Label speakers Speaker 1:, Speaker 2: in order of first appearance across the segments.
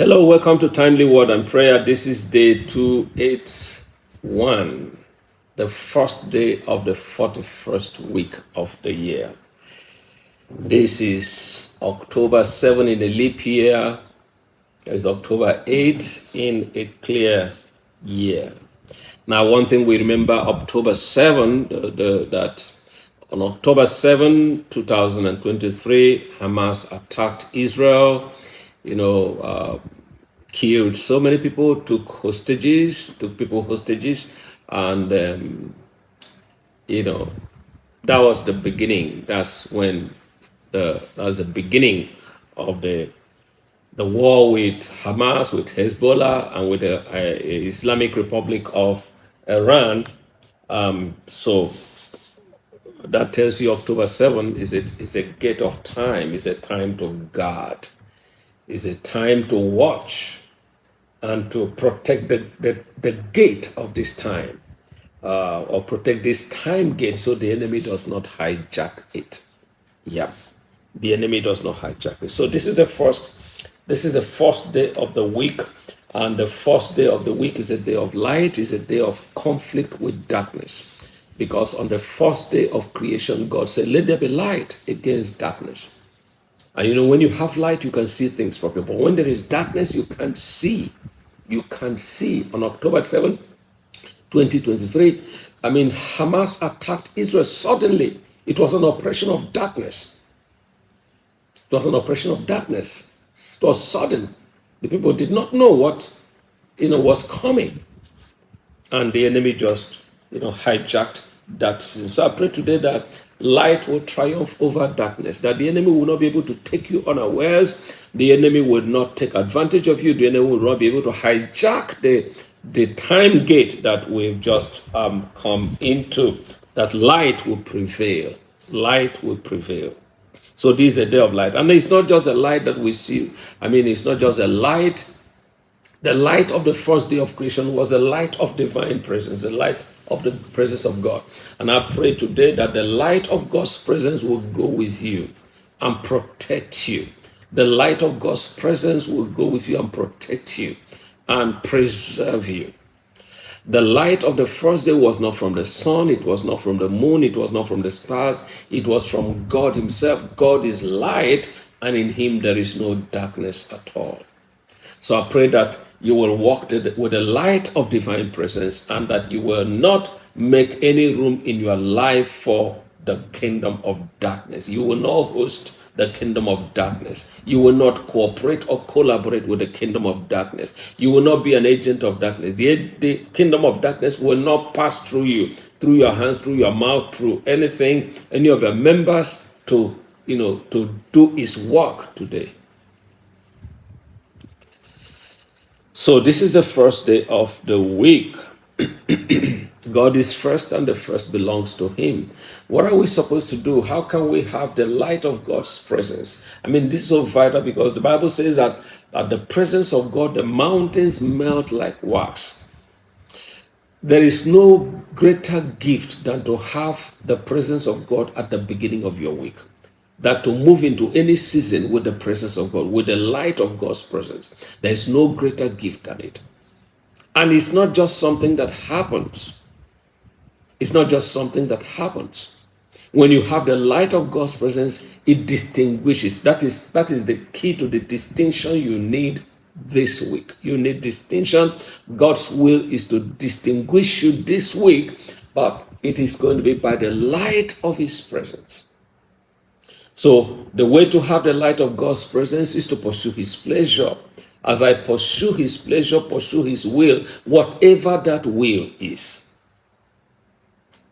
Speaker 1: Hello, welcome to Timely Word and Prayer. This is day 281, the first day of the 41st week of the year. This is October 7 in a leap year. It's October 8 in a clear year. Now, one thing we remember, October 7, that on October 7, 2023, Hamas attacked Israel, killed so many people, took people hostages, and that was the beginning. That's when that's the beginning of the war with Hamas, with Hezbollah, and with the Islamic Republic of Iran. So that tells you October 7 is a gate of time. It's a time to guard. It's a time to watch and to protect the gate of this time, or protect this time gate so the enemy does not hijack it. Yeah, the enemy does not hijack it. So this is the first day of the week, and the first day of the week is a day of light, is a day of conflict with darkness. Because on the first day of creation, God said, let there be light against darkness. And when you have light, you can see things properly. But when there is darkness, you can't see. You can't see. On October 7, 2023, Hamas attacked Israel suddenly. It was an operation of darkness. It was an operation of darkness. It was sudden. The people did not know what, was coming. And the enemy just, hijacked that scene. So I pray today that light will triumph over darkness, that the enemy will not be able to take you unawares. The enemy will not take advantage of you. The enemy will not be able to hijack the time gate that we've just come into. That light will prevail. Light will prevail. So this is a day of light. And it's not just a light that we see. It's not just a light. The light of the first day of creation was a light of divine presence, the light of the presence of God. And I pray today that the light of God's presence will go with you and protect you. The light of God's presence will go with you and protect you and preserve you. The light of the first day was not from the sun, it was not from the moon, it was not from the stars, it was from God himself. God is light, and in him there is no darkness at all. So I pray that you will walk with the light of divine presence, and that you will not make any room in your life for the kingdom of darkness. You will not host the kingdom of darkness. You will not cooperate or collaborate with the kingdom of darkness. You will not be an agent of darkness. The kingdom of darkness will not pass through you, through your hands, through your mouth, through anything, any of your members to do its work today. So this is the first day of the week. God is first, and the first belongs to him. What are we supposed to do? How can we have the light of God's presence? This is so vital, because the Bible says that at the presence of God, the mountains melt like wax. There is no greater gift than to have the presence of God at the beginning of your week. That to move into any season with the presence of God, with the light of God's presence. There is no greater gift than it. And it's not just something that happens. It's not just something that happens. When you have the light of God's presence, it distinguishes. That is the key to the distinction you need this week. You need distinction. God's will is to distinguish you this week, but it is going to be by the light of his presence. So the way to have the light of God's presence is to pursue his pleasure. As I pursue his pleasure, pursue his will, whatever that will is.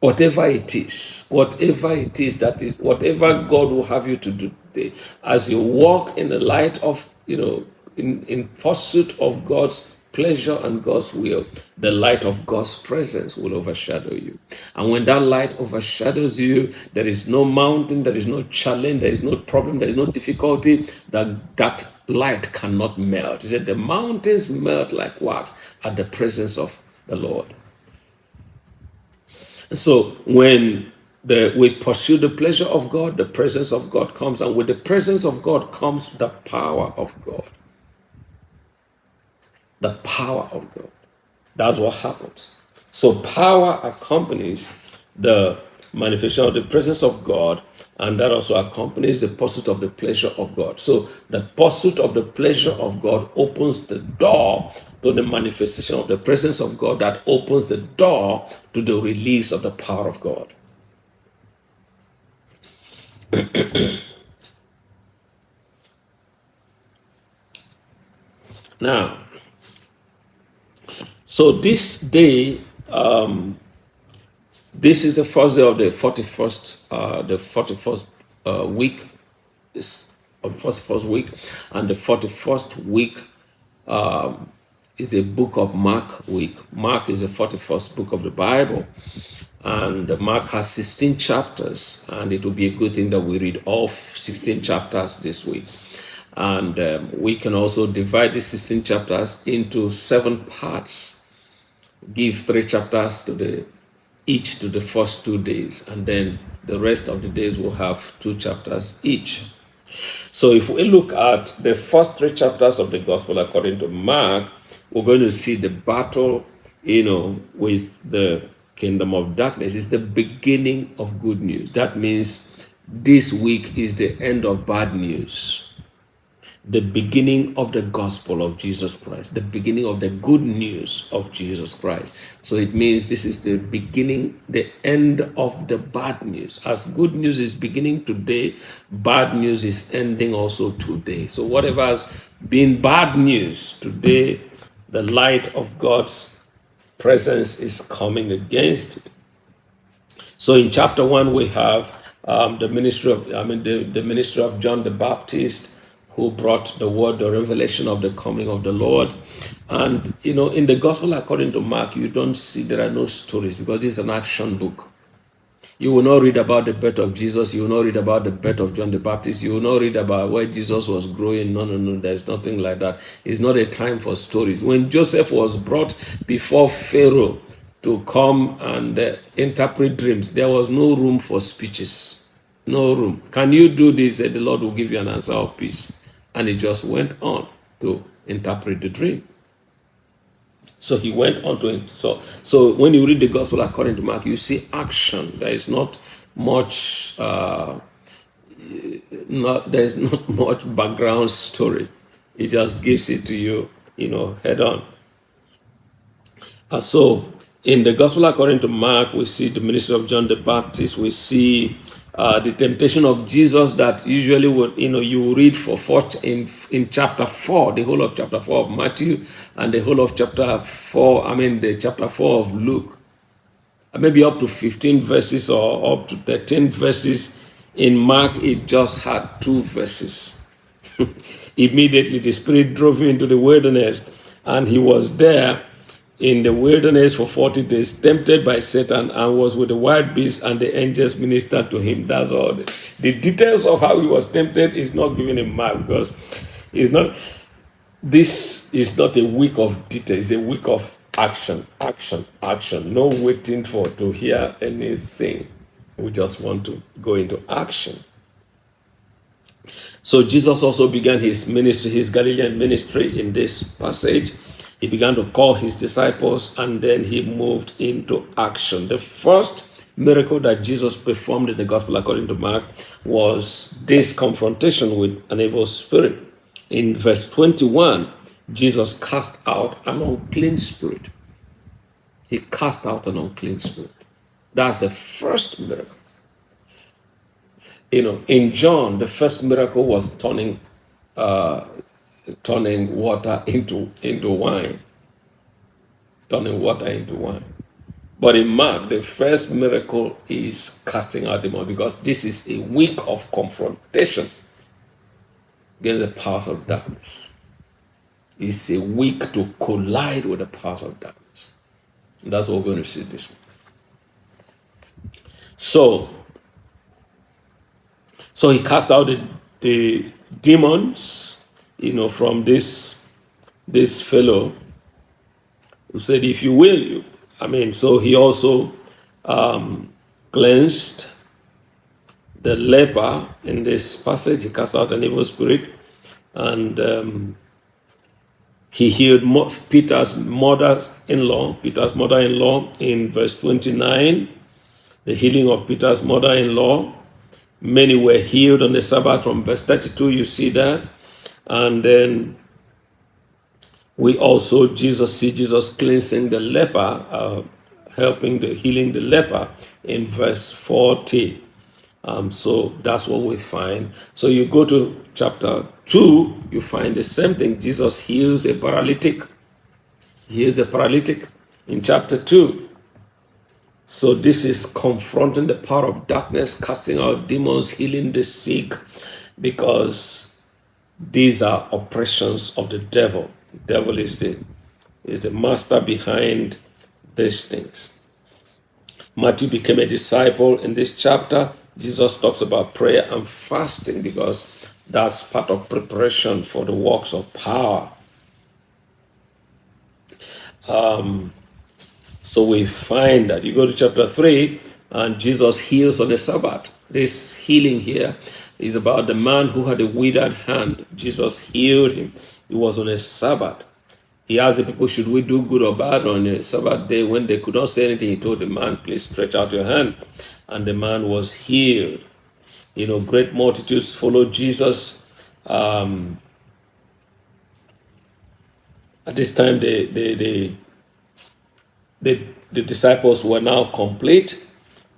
Speaker 1: Whatever it is that is, whatever God will have you to do today, as you walk in the light of, in pursuit of God's pleasure and God's will, the light of God's presence will overshadow you. And when that light overshadows you, there is no mountain, there is no challenge, there is no problem, there is no difficulty that light cannot melt. He said the mountains melt like wax at the presence of the Lord. And so when we pursue the pleasure of God, the presence of God comes, and with the presence of God comes the power of God. The power of God. That's what happens. So power accompanies the manifestation of the presence of God, and that also accompanies the pursuit of the pleasure of God. So the pursuit of the pleasure of God opens the door to the manifestation of the presence of God, that opens the door to the release of the power of God. Now, so this day, this is the first day of the 41st week, this of the first week, and the 41st week is a book of Mark week. Mark is the 41st book of the Bible, and Mark has 16 chapters, and it will be a good thing that we read all 16 chapters this week. And we can also divide the 16 chapters into 7 parts, give 3 chapters to each to the first 2 days, and then the rest of the days will have 2 chapters each. So if we look at the first 3 chapters of the gospel according to Mark, we're going to see the battle, with the kingdom of darkness. It's the beginning of good news. That means this week is the end of bad news. The beginning of the gospel of Jesus Christ, the beginning of the good news of Jesus Christ. So it means this is the beginning, the end of the bad news. As good news is beginning today, bad news is ending also today. So whatever has been bad news today, the light of God's presence is coming against it. So in chapter 1, we have the ministry of John the Baptist, who brought the word, the revelation of the coming of the Lord. And, in the gospel according to Mark, you don't see, there are no stories, because it's an action book. You will not read about the birth of Jesus. You will not read about the birth of John the Baptist. You will not read about where Jesus was growing. No. There's nothing like that. It's not a time for stories. When Joseph was brought before Pharaoh to come and interpret dreams, there was no room for speeches. No room. Can you do this? The Lord will give you an answer of peace. And he just went on to interpret the dream. So he went on to it. So when you read the gospel according to Mark, you see action. There is not much. There's not much background story. He just gives it to you, head on. So in the gospel according to Mark, we see the ministry of John the Baptist. We see the temptation of Jesus that usually you read in chapter 4, the whole of chapter 4 of Matthew, and the whole of chapter 4, the chapter 4 of Luke, maybe up to 15 verses or up to 13 verses. In Mark, it just had 2 verses. Immediately the Spirit drove him into the wilderness, and he was there in the wilderness for 40 days, tempted by Satan, and was with the wild beasts, and the angels ministered to him. That's all. The details of how he was tempted is not given in Mark, because this is not a week of details. It's a week of action. No waiting to hear anything. We just want to go into action. So Jesus also began his ministry, his Galilean ministry, in this passage. He began to call his disciples, and then he moved into action. The first miracle that Jesus performed in the gospel according to Mark was this confrontation with an evil spirit. In verse 21, Jesus cast out an unclean spirit. He cast out an unclean spirit. That's the first miracle. In John, the first miracle was turning water into wine. Turning water into wine. But in Mark, the first miracle is casting out demons, because this is a week of confrontation against the powers of darkness. It's a week to collide with the powers of darkness. And that's what we're going to see this week. So he cast out the demons, from this fellow, who said, if you will, so he also cleansed the leper in this passage. He cast out an evil spirit, and He healed Peter's mother-in-law in verse 29, the healing of Peter's mother-in-law. Many were healed on the Sabbath from verse 32, you see that. And then we also see Jesus cleansing the leper, healing the leper in verse 40. So that's what we find. So you go to chapter 2, you find the same thing. Jesus heals a paralytic. He is a paralytic in chapter 2. So this is confronting the power of darkness, casting out demons, healing the sick, because these are oppressions of the devil. The devil is the master behind these things. Matthew became a disciple in this chapter. Jesus talks about prayer and fasting because that's part of preparation for the works of power. So we find that you go to chapter 3 and Jesus heals on the Sabbath. This healing here is about the man who had a withered hand. Jesus healed him. It was on a Sabbath. He asked the people, should we do good or bad on the Sabbath day? When they could not say anything, he told the man, please stretch out your hand. And the man was healed. Great multitudes followed Jesus. At this time, the disciples were now complete,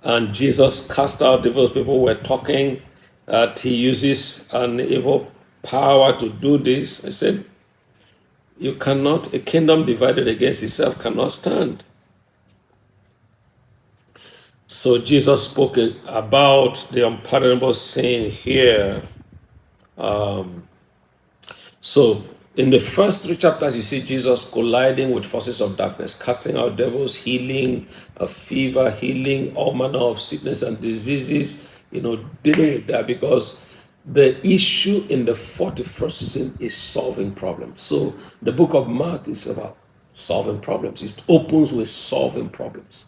Speaker 1: and Jesus cast out devils. People were talking that he uses an evil power to do this. I said, a kingdom divided against itself cannot stand. So Jesus spoke about the unpardonable sin here. So in the first 3 chapters, you see Jesus colliding with forces of darkness, casting out devils, healing a fever, healing all manner of sickness and diseases, dealing with that, because the issue in the 41st season is solving problems. So the book of Mark is about solving problems. It opens with solving problems.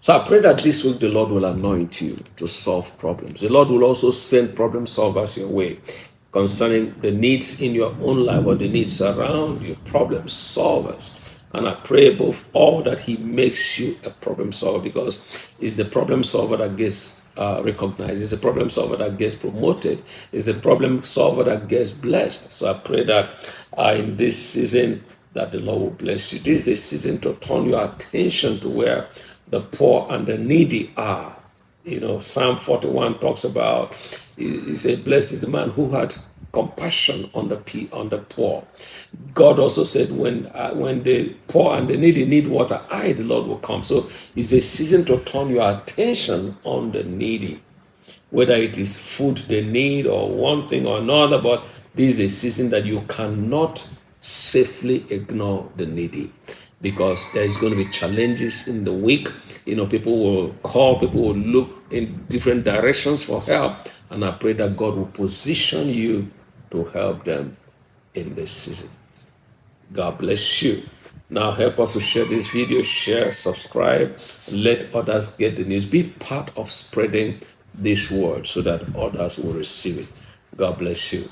Speaker 1: So I pray that this week the Lord will anoint you to solve problems. The Lord will also send problem solvers your way concerning the needs in your own life or the needs around you, problem solvers. And I pray above all that he makes you a problem solver, because it's the problem solver that gets recognized. It's a problem solver that gets promoted. It's a problem solver that gets blessed. So I pray that in this season that the Lord will bless you. This is a season to turn your attention to where the poor and the needy are. Psalm 41 talks about, he said, blessed is the man who had compassion on the poor. God also said, when the poor and the needy need water, the Lord will come. So it's a season to turn your attention on the needy, whether it is food they need or one thing or another. But this is a season that you cannot safely ignore the needy, because there is going to be challenges in the week. People will call, people will look in different directions for help. And I pray that God will position you to help them in this season. God bless you. Now help us to share this video, share, subscribe, let others get the news. Be part of spreading this word so that others will receive it. God bless you.